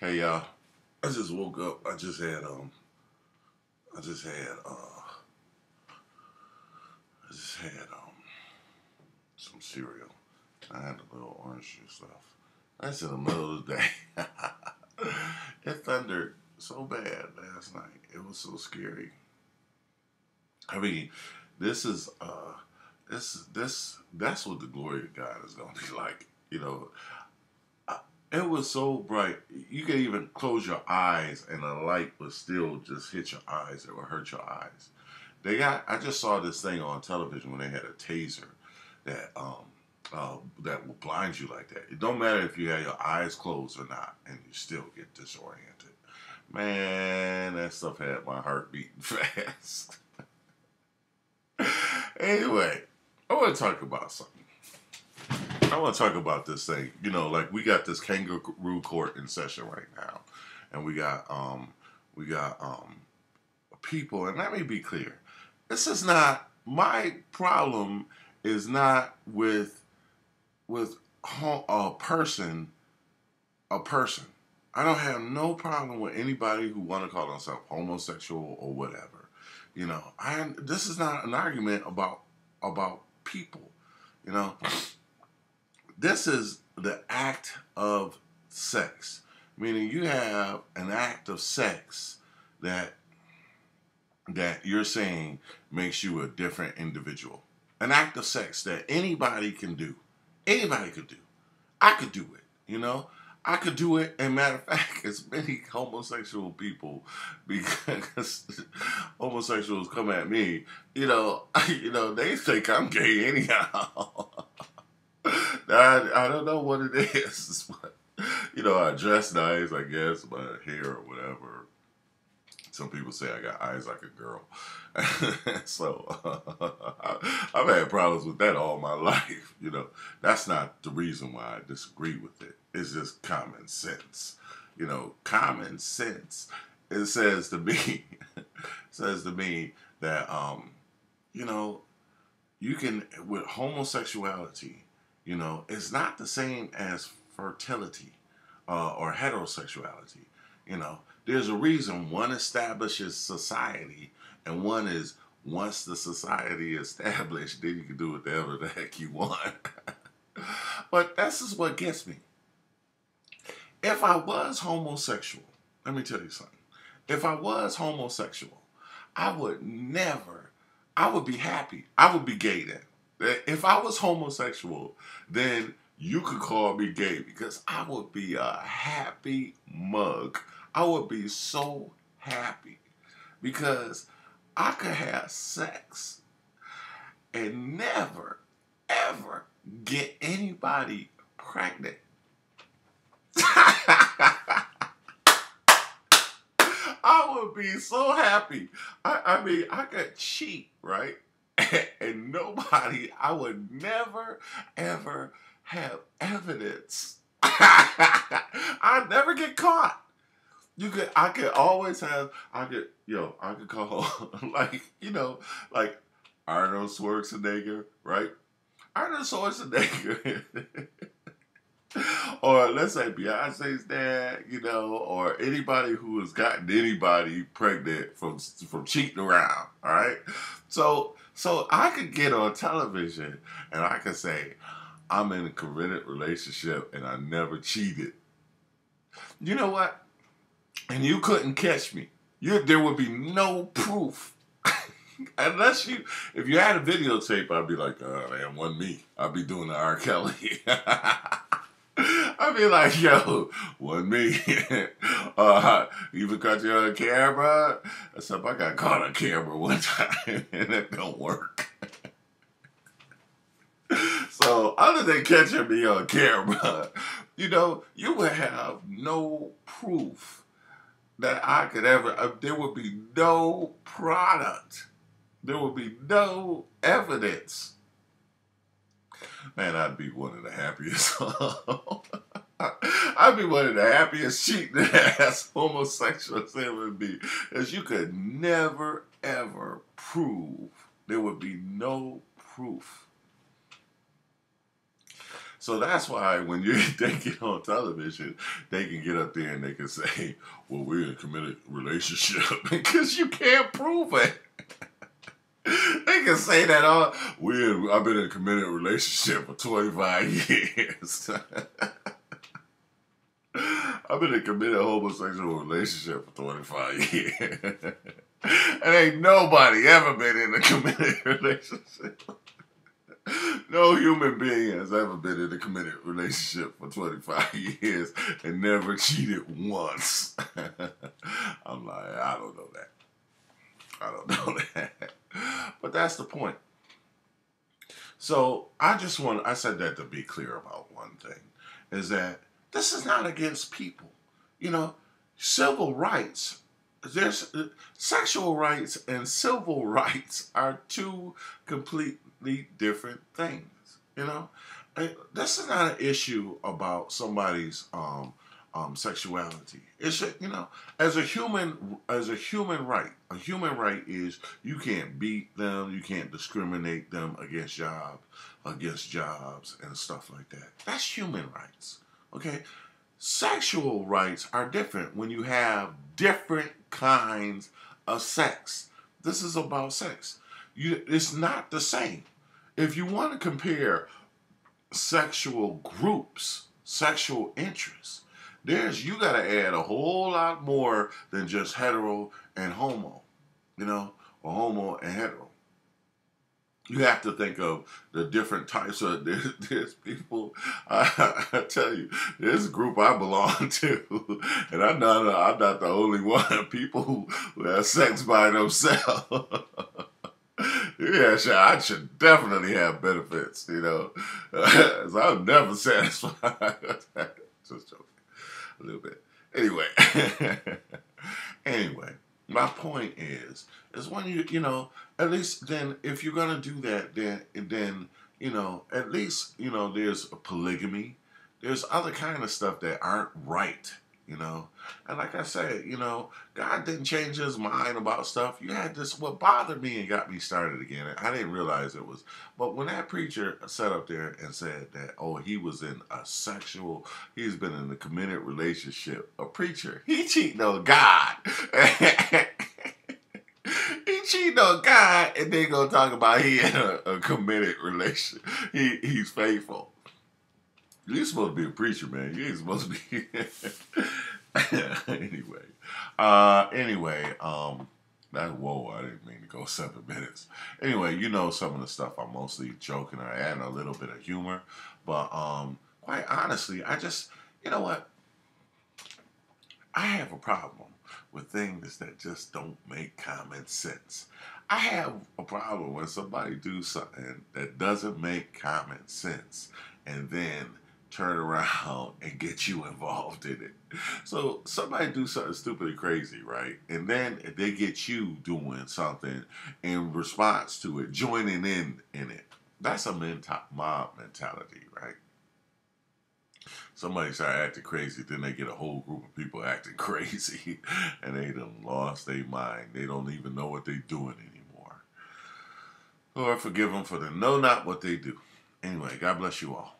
Hey y'all, I just woke up. I just had I just had some cereal. I had a little orange juice left. That's in the middle of the day. It thundered so bad last night. It was so scary. I mean, this is that's what the glory of God is gonna be like. It was so bright. You could even close your eyes and the light would still just hit your eyes. It would hurt your eyes. I just saw this thing on television when they had a taser that that will blind you like that. It don't matter if you have your eyes closed or not, and you still get disoriented. Man, that stuff had my heart beating fast. Anyway, I want to talk about something. I want to talk about this thing. Like we got this kangaroo court in session right now, and we got people. And let me be clear: this is not my problem. Is not with a person. A person. I don't have no problem with anybody who want to call themselves homosexual or whatever. This is not an argument about people. You know. This is the act of sex, meaning you have an act of sex that you're saying makes you a different individual. An act of sex that anybody can do. Anybody could do. I could do it. I could do it, and matter of fact, as many homosexual people, because homosexuals come at me, they think I'm gay anyhow. I don't know what it is, but I dress nice, I guess, my hair or whatever. Some people say I got eyes like a girl, so I've had problems with that all my life. That's not the reason why I disagree with it. It's just common sense. Common sense. It says to me, that you can, with homosexuality. It's not the same as fertility or heterosexuality. There's a reason one establishes society, and one is once the society established, then you can do whatever the heck you want. But this is what gets me. If I was homosexual, let me tell you something. If I was homosexual, I would be happy. I would be gay then. If I was homosexual, then you could call me gay because I would be a happy mug. I would be so happy because I could have sex and never, ever get anybody pregnant. I would be so happy. I mean, I could cheat, right? And I would never, ever have evidence. I'd never get caught. I could call, like Arnold Schwarzenegger, right? Arnold Schwarzenegger. Or let's say Beyonce's dad, or anybody who has gotten anybody pregnant from cheating around, all right? So I could get on television and I could say, I'm in a committed relationship and I never cheated. You know what? And you couldn't catch me. There would be no proof. If you had a videotape, I'd be like, oh man, wasn't me. I'd be doing the R. Kelly. I'd be like, yo, wasn't me. Even caught you on camera. Except I got caught on camera one time and it don't work. So other than catching me on camera, you would have no proof that I could ever, there would be no product. There would be no evidence. Man, I'd be one of the happiest. I'd be one of the happiest cheating ass homosexuals there would be. Because you could never, ever prove. There would be no proof. So that's why when they get on television, they can get up there and they can say, well, we're in a committed relationship because you can't prove it. They can say that I've been in a committed relationship for 25 years. I've been in a committed homosexual relationship for 25 years. And ain't nobody ever been in a committed relationship. No human being has ever been in a committed relationship for 25 years and never cheated once. I'm like, I don't know that. I don't know that. But that's the point. So I said that to be clear about one thing, is that this is not against people. Civil rights, there's sexual rights and civil rights are two completely different things. This is not an issue about somebody's sexuality. It's as a human right. A human right is you can't beat them, you can't discriminate them against jobs and stuff like that. That's human rights. Okay? Sexual rights are different when you have different kinds of sex. This is about sex. It's not the same. If you want to compare sexual groups, sexual interests, you got to add a whole lot more than just hetero and homo, or homo and hetero. You have to think of the different types of, there's people, I tell you, there's a group I belong to, and I'm not the only one, people who have sex by themselves. Yeah, sure, I should definitely have benefits, so I'm never satisfied. Just joking, a little bit. Anyway, my point is when at least then if you're gonna do that, then at least there's polygamy, there's other kind of stuff that aren't right. And like I said, God didn't change his mind about stuff. You had this, what bothered me and got me started again, I didn't realize it was, but when that preacher sat up there and said that, he was he's been in a committed relationship, a preacher, he cheating on God. He cheating on God, and they gonna talk about he in a committed relationship. He's faithful. You're supposed to be a preacher, man. You ain't supposed to be. Anyway, whoa, I didn't mean to go 7 minutes. Anyway, some of the stuff I'm mostly joking or adding a little bit of humor, but quite honestly, I just, what? I have a problem with things that just don't make common sense. I have a problem when somebody do something that doesn't make common sense and then turn around and get you involved in it. So somebody do something stupid and crazy, right? And then they get you doing something in response to it, joining in it. That's a mob mentality, right? Somebody start acting crazy, then they get a whole group of people acting crazy, and they done lost their mind. They don't even know what they're doing anymore. Lord, forgive them for they know not what they do. Anyway, God bless you all.